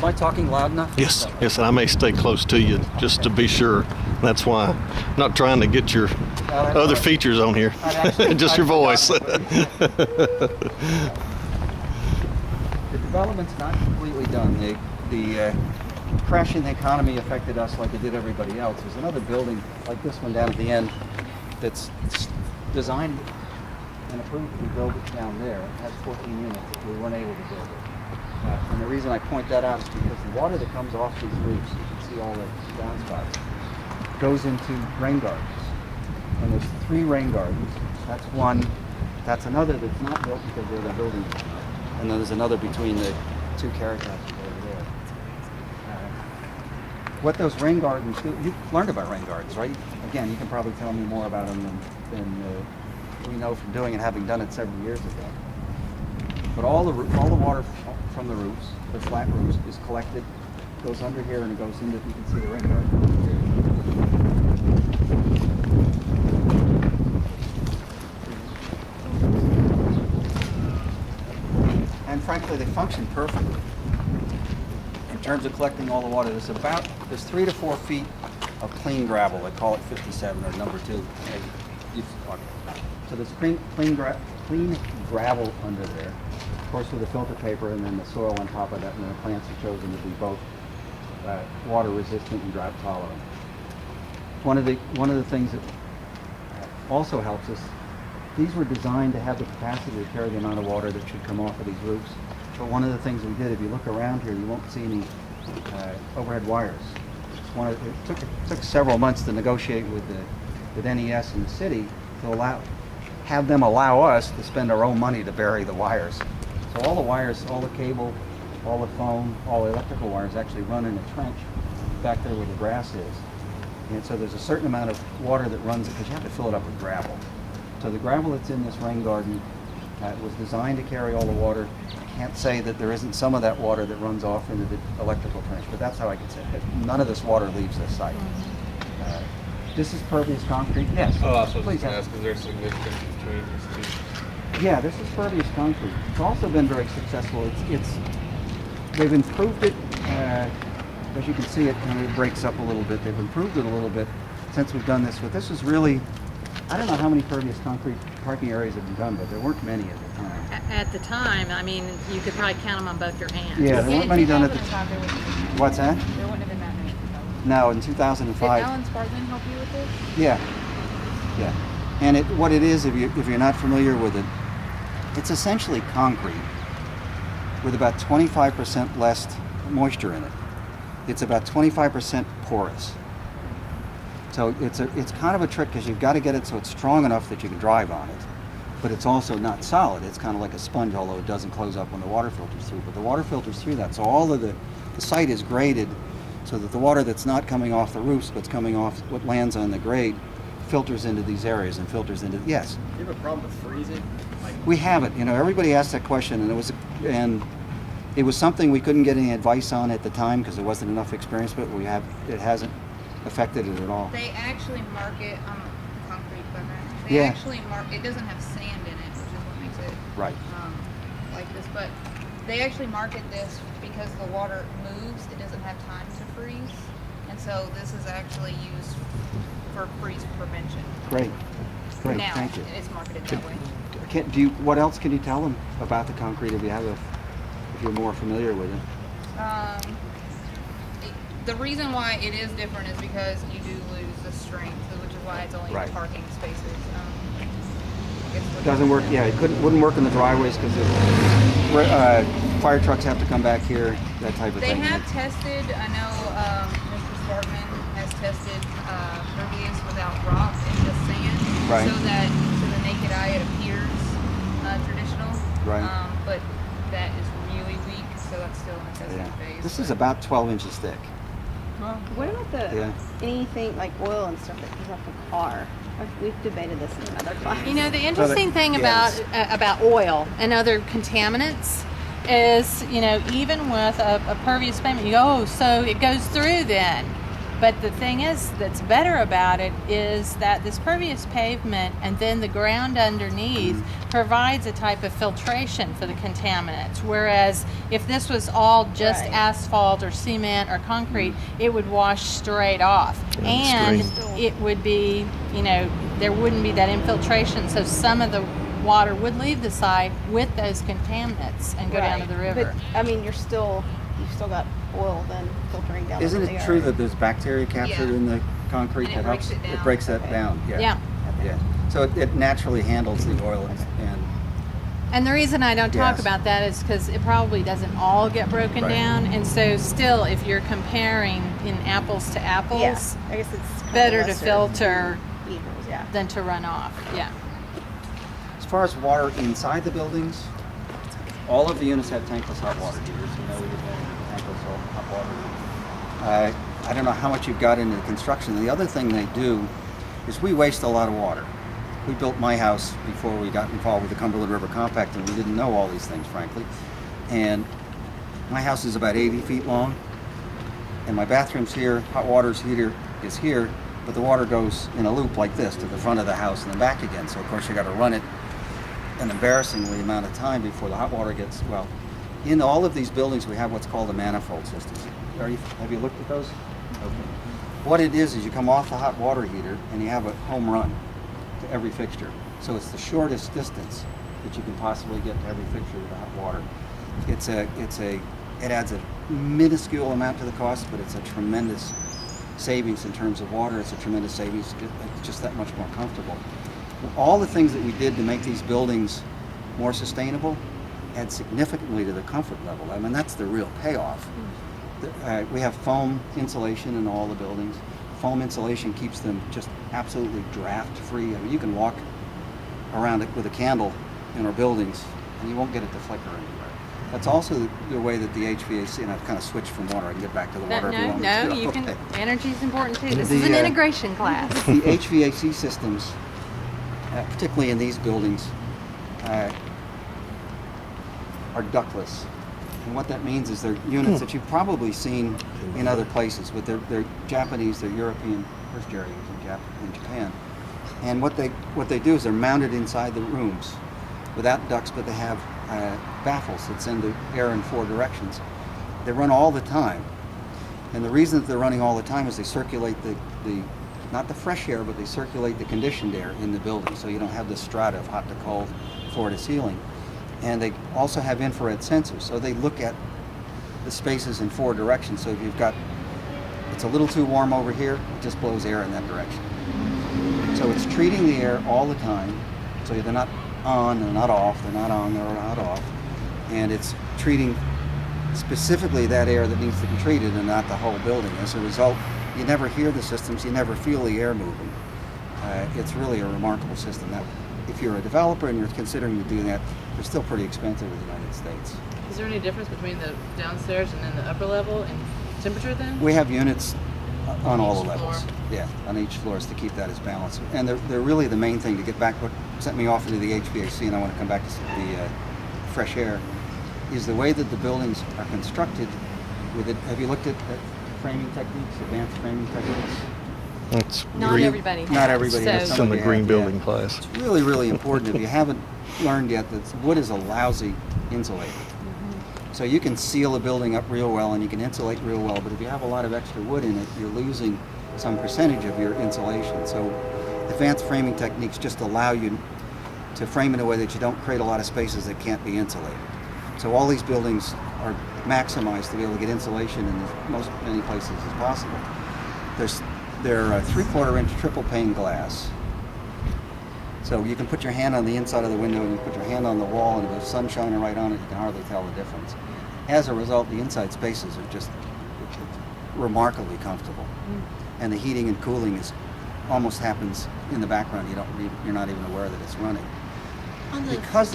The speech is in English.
Am I talking loud enough? Yes, yes, and I may stay close to you just to be sure. That's why I'm not trying to get your other features on here, just your voice. The development's not completely done. The crash in the economy affected us like it did everybody else. There's another building like this one down at the end that's designed and approved to be built down there. It has 14 units. We weren't able to build it. And the reason I point that out is because the water that comes off these roofs, you can see all the downspouts, goes into rain gardens. And there's 3 rain gardens. That's one. That's another that's not built because they're the building. And then there's another between the 2 carriage houses over there. What those rain gardens do, you learned about rain gardens, right? Again, you can probably tell me more about them than we know from doing and having done it several years ago. But all the water from the roofs, the flat roofs, is collected, goes under here, and it goes into, you can see the rain garden. And frankly, they function perfectly in terms of collecting all the water. There's 3 to 4 feet of clean gravel. They call it 57 or number 2. So there's clean gravel under there, of course, with the filter paper, and then the soil on top of that, and the plants are chosen to be both water resistant and drought tolerant. One of the things that also helps us, these were designed to have the capacity to carry the amount of water that should come off of these roofs. But one of the things we did, if you look around here, you won't see any overhead wires. It took several months to negotiate with NES and the city to have them allow us to spend our own money to bury the wires. So all the wires, all the cable, all the foam, all the electrical wires actually run in a trench back there where the grass is. And so there's a certain amount of water that runs it because you have to fill it up with gravel. So the gravel that's in this rain garden was designed to carry all the water. I can't say that there isn't some of that water that runs off into the electrical trench, but that's how I can say it. None of this water leaves this site. This is pervious concrete. Yes. Oh, so please ask, is there significance between these two? Yeah, this is pervious concrete. It's also been very successful. They've improved it. As you can see, it kind of breaks up a little bit. They've improved it a little bit since we've done this. But this is really, I don't know how many pervious concrete parking areas have been done, but there weren't many at the time. At the time, I mean, you could probably count them on both your hands. Yeah, there weren't many done at the time. What's that? There wouldn't have been that many. No, in 2005. Did Alan Spartman help you with this? Yeah. And what it is, if you're not familiar with it, it's essentially concrete with about 25% less moisture in it. It's about 25% porous. So it's kind of a trick because you've got to get it so it's strong enough that you can drive on it. But it's also not solid. It's kind of like a sponge, although it doesn't close up when the water filters through. But the water filters through that. So all of the site is graded so that the water that's not coming off the roofs, what's coming off, what lands on the grade, filters into these areas and filters into, yes. Do you have a problem with freezing? We have it. Everybody asked that question, and it was something we couldn't get any advice on at the time because there wasn't enough experience, but it hasn't affected it at all. They actually mark it on concrete equipment. Yeah. Actually mark it doesn't have sand in it, which is what makes it Right. Like this. But they actually market this because the water moves. It doesn't have time to freeze, and so this is actually used for freeze prevention. Great. Now Thank you. it's marketed that way. What else can you tell them about the concrete if you're more familiar with it? The reason why it is different is because you do lose the strength, which is why it's only Right. parking spaces. It doesn't work. Yeah, wouldn't work in the driveways because fire trucks have to come back here, that type of They thing. have tested. I know Mr. Spartman has tested pervious without rock and just sand, Right. so that to the naked eye it appears traditional. Right. But that is really weak, so that's still in the testing phase. This is about 12 inches thick. What about Yeah. anything like oil and stuff that comes off the car? We've debated this in another class. The interesting thing yes. about oil and other contaminants is, even with a pervious pavement, you go, oh, so it goes through then. But the thing is that's better about it is that this pervious pavement and then the ground underneath provides a type of filtration for the contaminants. Whereas if this was all just Right. asphalt or cement or concrete, it would wash straight off. And Stream. it would be, there wouldn't be that infiltration. So some of the water would leave the site with those contaminants and go down to the river. But I mean, you've still got oil then filtering down. Isn't into it the true yard. that there's bacteria captured Yeah. in the concrete And that it breaks helps? it down. It breaks that Okay. down. Yeah. Yeah. Yeah. So it naturally handles the oil and And the reason I don't talk Yes. about that is because it probably doesn't all get broken Right. down. And so still, if you're comparing in apples to apples, Yeah, I guess it's kind better of to lesser filter evils, yeah. than to run off. Yeah. as far as water inside the buildings, all of the units have tankless hot water heaters. We have tankless hot water. I don't know how much you've got into the construction. The other thing they do is we waste a lot of water. We built my house before we got involved with the Cumberland River Compact, and we didn't know all these things, frankly. And my house is about 80 feet long, and my bathroom's here, hot water's heater is here, but the water goes in a loop like this to the front of the house and then back again. So of course you got to run it an embarrassingly amount of time before the hot water gets, well, in all of these buildings we have what's called a manifold system. Have you looked at those? Okay. What it is you come off the hot water heater and you have a home run to every fixture. So it's the shortest distance that you can possibly get to every fixture with the hot water. It adds a minuscule amount to the cost, but it's a tremendous savings in terms of water. It's a tremendous savings. It's just that much more comfortable. All the things that we did to make these buildings more sustainable add significantly to the comfort level. I mean, that's the real payoff. We have foam insulation in all the buildings. Foam insulation keeps them just absolutely draft free. I mean, you can walk around it with a candle in our buildings and you won't get it to flicker anywhere. That's also the way that the HVAC, and I've kind of switched from water. I can get back to the water if you want me to. you can. Okay. Energy's important too. This is an The, integration class. The HVAC systems, particularly in these buildings, are ductless. And what that means is they're units that you've probably seen in other places, but they're Japanese, they're European. Where's Jerry? He's in Japan. And what they do is they're mounted inside the rooms without ducts, but they have baffles that send the air in 4 directions. They run all the time. And the reason that they're running all the time is they circulate the not the fresh air, but they circulate the conditioned air in the building, so you don't have this strata of hot to cold, floor to ceiling. And they also have infrared sensors, so they look at the spaces in 4 directions. So if you've got, it's a little too warm over here, it just blows air in that direction. So it's treating the air all the time, so they're not on, they're not off, they're not on, they're not off. And it's treating specifically that air that needs to be treated and not the whole building. As a result, you never hear the systems, you never feel the air moving. It's really a remarkable system. Now, if you're a developer and you're considering to do that, they're still pretty expensive in the United States. Is there any difference between the downstairs and then the upper level in temperature then? We have units on all the Each levels. floor. Yeah, on each floor is to keep that as balanced. And they're really the main thing to get back what sent me off into the HVAC, and I want to come back to the fresh air, is the way that the buildings are constructed with it. Have you looked at framing techniques, advanced framing techniques? That's Not green. everybody has. Not everybody has. It's So, in the Somebody green has, building yeah. class. It's really, really important. If you haven't learned yet, that wood is a lousy insulator. So you can seal a building up real well and you can insulate real well, but if you have a lot of extra wood in it, you're losing some percentage of your insulation. So advanced framing techniques just allow you to frame in a way that you don't create a lot of spaces that can't be insulated. So all these buildings are maximized to be able to get insulation in as many places as possible. They're 3/4 inch triple pane glass. So you can put your hand on the inside of the window and you put your hand on the wall, and if there's sun shining right on it, you can hardly tell the difference. As a result, the inside spaces are just remarkably comfortable. And the heating and cooling almost happens in the background. You're not even aware that it's running. Because